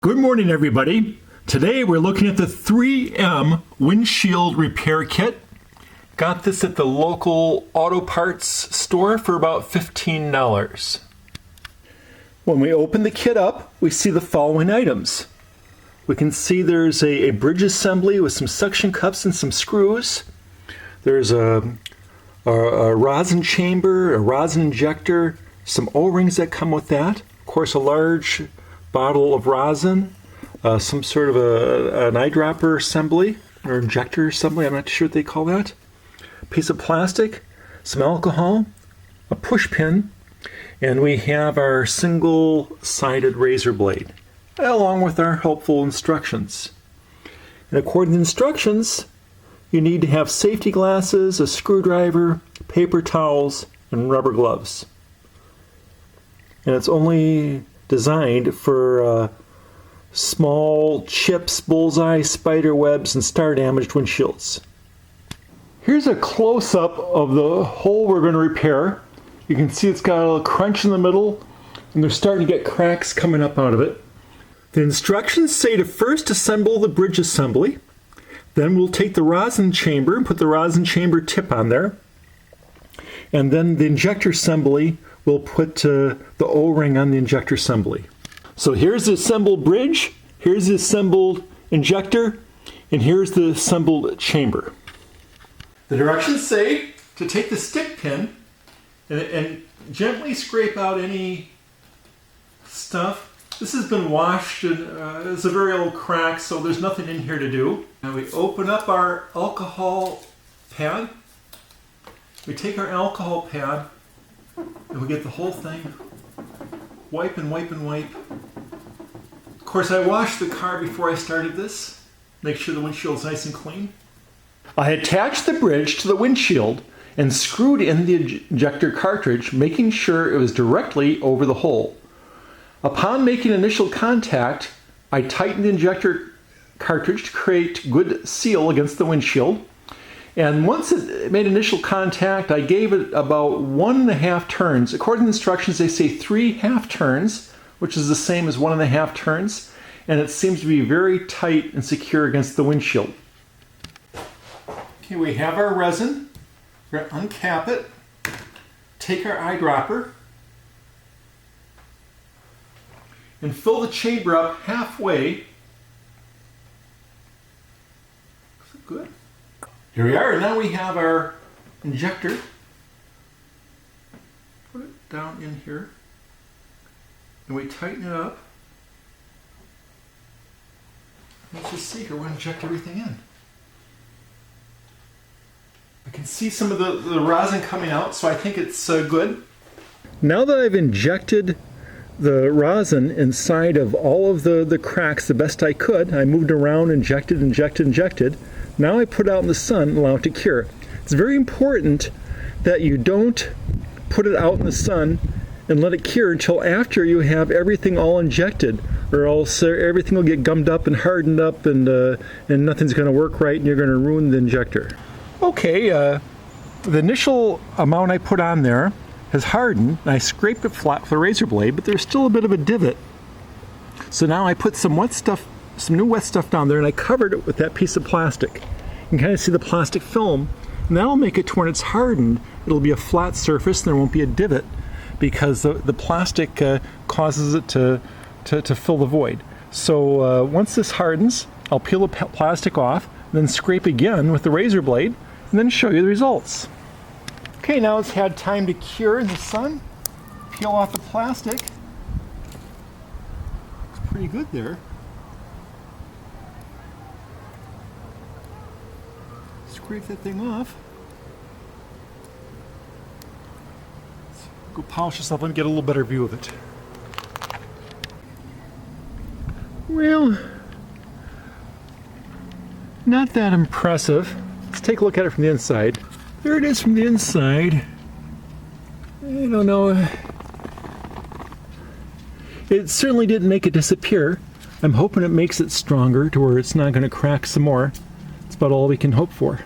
Good morning, everybody. Today we're looking at the 3M windshield repair kit. Got this at the local auto parts store for about $15. When we open the kit up, we see the following items. We can see there's a bridge assembly with some suction cups and some screws. There's a rosin chamber, a rosin injector, some O-rings that come with that. Of course, a large bottle of rosin, some sort of an eyedropper assembly or injector assembly, I'm not sure what they call that. A piece of plastic, some alcohol, a push pin, and we have our single-sided razor blade, along with our helpful instructions. And according to instructions, you need to have safety glasses, a screwdriver, paper towels, and rubber gloves. And it's only designed for small chips, bullseye, spider webs, and star-damaged windshields. Here's a close-up of the hole we're going to repair. You can see it's got a little crunch in the middle, and they're starting to get cracks coming up out of it. The instructions say to first assemble the bridge assembly. Then we'll take the rosin chamber and put the rosin chamber tip on there. And then the injector assembly, we'll put the O-ring on the injector assembly. So here's the assembled bridge, here's the assembled injector, and here's the assembled chamber. The directions say to take the stick pin and gently scrape out any stuff. This has been washed and it's a very old crack, so there's nothing in here to do. Now we open up our alcohol pad. We take our alcohol pad and we get the whole thing. Wipe and wipe and wipe. Of course, I washed the car before I started this. Make sure the windshield's nice and clean. I attached the bridge to the windshield and screwed in the injector cartridge, making sure it was directly over the hole. Upon making initial contact, I tightened the injector cartridge to create good seal against the windshield. And once it made initial contact, I gave it about 1.5 turns. According to the instructions, they say 3 half turns, which is the same as 1.5 turns. And it seems to be very tight and secure against the windshield. Okay, we have our resin. We're going to uncap it, take our eyedropper, and fill the chamber up halfway. Good. Here we are, and now we have our injector. Put it down in here, and we tighten it up. Let's just see here, we'll inject everything in. I can see some of the rosin coming out, so I think it's good. Now that I've injected the rosin inside of all of the cracks the best I could, I moved around, injected. Now I put it out in the sun and allow it to cure. It's very important that you don't put it out in the sun and let it cure until after you have everything all injected, or else everything will get gummed up and hardened up, and nothing's going to work right, and you're going to ruin the injector. Okay, the initial amount I put on there has hardened, and I scraped it flat with a razor blade, but there's still a bit of a divot. So now I put some new wet stuff down there, and I covered it with that piece of plastic. You can kind of see the plastic film, and that'll make it to when it's hardened, it'll be a flat surface and there won't be a divot, because the plastic causes it to fill the void. So once this hardens, I'll peel the plastic off, and then scrape again with the razor blade, and then show you the results. Okay, now it's had time to cure in the sun. Peel off the plastic. It's pretty good there. Scrape that thing off. Let's go polish this up and get a little better view of it. Well, not that impressive. Let's take a look at it from the inside. There it is from the inside. I don't know. It certainly didn't make it disappear. I'm hoping it makes it stronger to where it's not going to crack some more. That's about all we can hope for.